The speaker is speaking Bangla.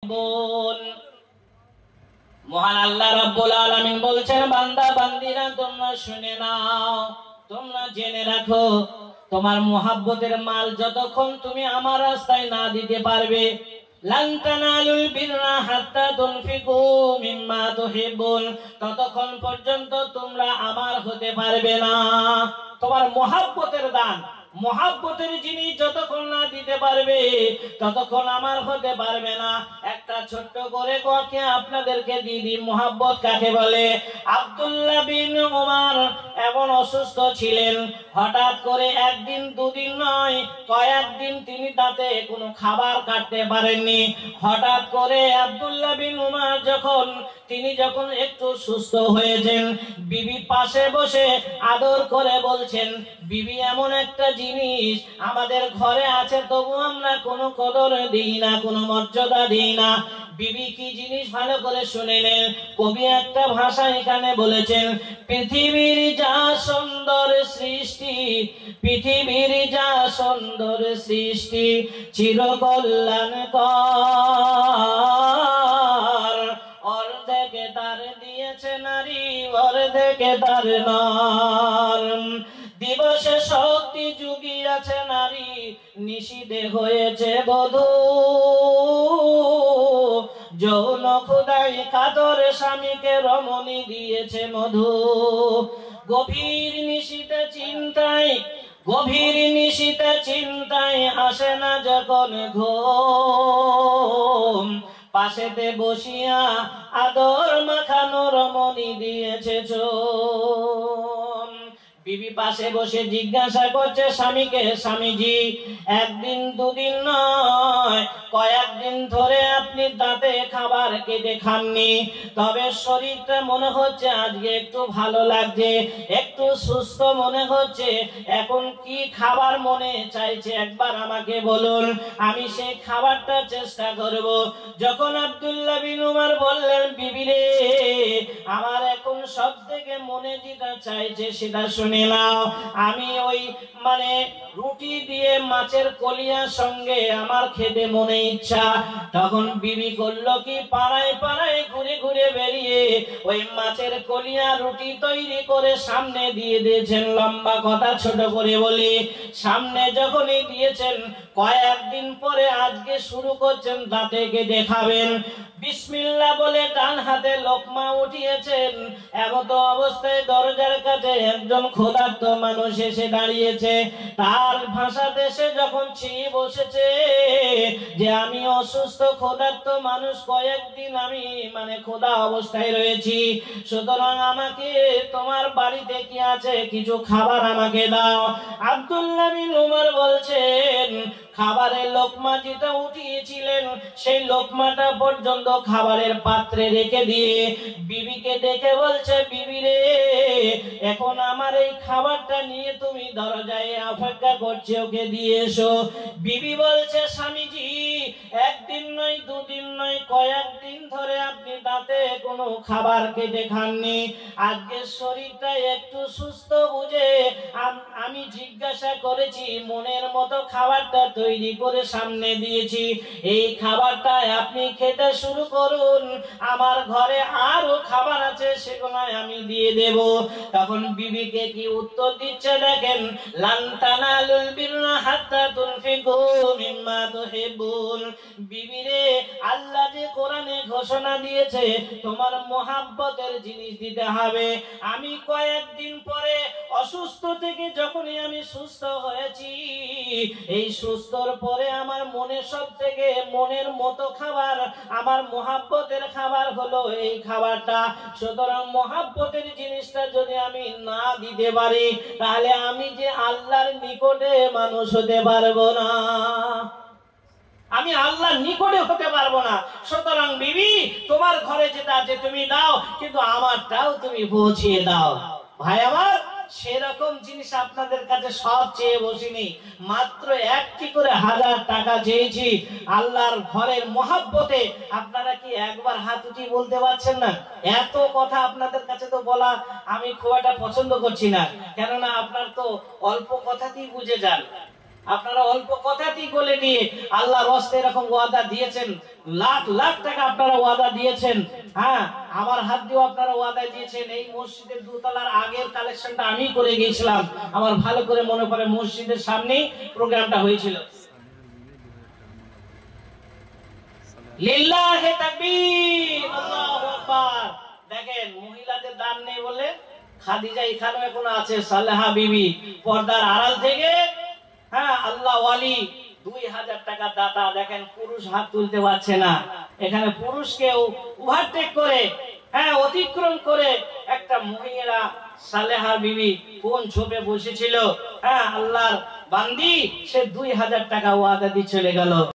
তুহিব্বুন। মহান আল্লাহ রাব্বুল আলামিন বলছেন, বান্দা বান্দিরা তোমরা শুনে নাও, তোমরা জেনে রাখো, তোমার মুহাব্বতের মাল যতক্ষণ তুমি আমার রাস্তায় না দিতে পারবে, লান তানালুল বিররা হাত্তা তুনফিকু মিম্মা তুহিব্বুন, ততক্ষণ পর্যন্ত তোমরা আমার হতে পারবে না। তোমার মুহাব্বতের দান, মুহাব্বতের জিনিস যতক্ষণ না দিতে পারবে ততক্ষণ আমার হতে পারবে না। একটা ছোট্ট করে কথা আপনাদেরকে দিদি, মুহাব্বত কাকে বলে। আব্দুল্লাহ বিন উমর এমন অসুস্থ ছিলেন, হঠাৎ করে একদিন দুদিন নয় কয়েকদিন তিনি তাতে কোনো খাবার কাটতে পারেননি। হঠাৎ করে আব্দুল্লাহ বিন উমর তিনি যখন একটু সুস্থ হয়েছেন, বিবি পাশে বসে আদর করে বলছেন, বিবি এমন একটা জিনিস আমাদের ঘরে আছে তবু আমরা কোনো কদর দিই না, কোনো মর্যাদা দিই না। বিবি কি জিনিস ভালো করে শুনে নেন। কবি একটা ভাষা এখানে বলেছেন, পৃথিবীর যা সুন্দর সৃষ্টি, পৃথিবীর যা সুন্দর সৃষ্টি চিরকল্যাণকর, অর্ধেকে তার দিয়েছে নারী, অর্ধেকে তার নর। দিবসে শক্তি জুগিয়াছে নারী, নিশীথে হয়েছে বধূ। যৌন ক্ষুধায় কাতর স্বামীকে রমণী দিয়েছে মধু। গভীর নিশীথে চিন্তায়, গভীর নিশীথে চিন্তায় আসে না যখন ঘুম, পাশেতে বসিয়া আদর মাখানো রমণী দিয়েছে চুম। বিবি পাশে বসে জিজ্ঞাসা করছে স্বামীকে, স্বামীজি একদিন দুদিন নয় কয়েকদিন ধরে আপনি দাঁতে খাবার কেটে খাননি, তবে শরীরটা মনে হচ্ছে আজকে একটু ভালো লাগছে, একটু সুস্থ মনে হচ্ছে, এখন কি খাবার মনে চাইছে একবার আমাকে বলুন, আমি সেই খাবারটা চেষ্টা করব। যখন আব্দুল্লাহ বিন উমর বললেন, বিবি রে আমার এখন সব থেকে মনে যেটা চাইছে সেটা শুনে নাও, আমি ওই রুটি দিয়ে মাছের কলিয়ার সঙ্গে আমার খেতে মনে ইচ্ছা। তখন বিবি করলো কি, পাড়ায় পাড়ায় ঘুরে ঘুরে বেরিয়ে ওই মাছের কলিয়া রুটি তৈরি করে সামনে দিয়ে দিয়েছেন। লম্বা কথা ছোট করে বলি, সামনে যখনই দিয়েছেন কয়েকদিন পরে আজকে শুরু করছেন দাঁতে কেটে খাবেন। বিসমিল্লাহ বলে ডান হাতে লোকমা উঠিয়েছেন, এমত অবস্থায় দরজার কাছে একজন ক্ষুধার্ত মানুষ এসে দাঁড়িয়েছে। তার ভাষাতে সে যখন চেয়ে বসেছে যে আমি অসুস্থ ক্ষুধার্ত মানুষ, কয়েকদিন আমি ক্ষুধা অবস্থায় রয়েছি, সুতরাং আমাকে তোমার বাড়িতে কি আছে কিছু খাবার আমাকে দাও। আব্দুল্লাহ বিন উমর বলছেন, খাবারের লোকমা যেটা উঠিয়েছিলেন সেই লোকমাটা পর্যন্ত খাবারের পাত্রে রেখে দিয়ে বিবিকে ডেকে বলছে, বিবি রে এখন আমার এই খাবারটা নিয়ে তুমি দরজায় অপেক্ষা করছে, ওকে দিয়ে এসো। বিবি বলছে, স্বামীজি একদিন নয় দুদিন নয় কয়েকদিন ধরে আপনি দাঁতে কোনো খাবার কেটে খাননি, আজকে শরীরটা একটু সুস্থ বুঝে আমি জিজ্ঞাসা করেছি, মনের মতো খাবারটা তৈরি করে সামনে দিয়েছি, এই খাবারটা আপনি খেতে শুরু করুন, আমার ঘরে আরো খাবার আছে সেগুলো আমি দিয়ে দেব। তখন বিবিকে কি উত্তর দিচ্ছে দেখেন, লান তানালুল বিররা হাত্তা তুনফিকু মিম্মা তুহিব্বুন। বিবি রে আল্লাহ যে কোরআনে ঘোষণা দিয়েছে তোমার মুহাব্বতের জিনিস দিতে হবে। আমি কয়েকদিন পরে অসুস্থ থেকে যখনই আমি সুস্থ হয়েছি, এই সুস্থর পরে আমার মনে সব থেকে মনের মতো খাবার, আমার মুহাব্বতের খাবার হলো এই খাবারটা। সুতরাং মুহাব্বতের জিনিসটা যদি আমি না দিতে পারি তাহলে আমি যে আল্লাহর নিকটে মানুষ হতে পারবো না, আমি আল্লাহর নিকটে হতে পারবো না। সুতরাং বিবি তোমার ঘরে যেটা আছে তুমি দাও, কিন্তু আমারটাও তুমি পৌঁছিয়ে দাও। ভাই আমার, সেরকম জিনিস আপনাদের কাছে সব চেয়ে বসিনি, মাত্র একটি করে 1000 টাকা চেয়েছি আল্লাহর ঘরের মহব্বতে। আপনারা কি একবার হাত উঠিয়ে বলতে পারছেন না? এত কথা আপনাদের কাছে তো বলা আমি খুব একটা পছন্দ করছি না, কেননা আপনার তো অল্প কথাতেই বুঝে যান। আপনারা অল্প কথাতেই বলে দিয়ে আল্লাহর ওয়াস্তে এরকম ওয়াদা দিয়েছেন, লাখ লাখ টাকা আপনারা ওয়াদা দিয়েছেন। হ্যাঁ, আমার হাত দিয়েও আপনারা ওয়াদা দিয়েছেন। এই মসজিদের দোতলার আগের কালেকশনটা আমি করে গিয়েছিলাম, আমার ভালো করে মনে পড়ে, মসজিদের সামনেই প্রোগ্রামটা হয়েছিল। লিল্লাহি তাকবীর, আল্লাহু আকবার। দেখেন মহিলাদের দান নেই বলে খাদিজা এখানে এখন আছে, সালেহা বিবি পর্দার আড়াল থেকে, হ্যাঁ, আল্লাহ ওয়ালি 2000 টাকা দাতা। দেখেন পুরুষ হাত তুলতে পারছে না, এখানে পুরুষকেও ওভারটেক করে, হ্যাঁ, অতিক্রম করে একটা মহিলা সালেহা বিবি কোন ছোপে বসেছিল, হ্যাঁ, আল্লাহর বান্দি, সে 2000 টাকা ওয়াদা দিয়ে চলে গেল।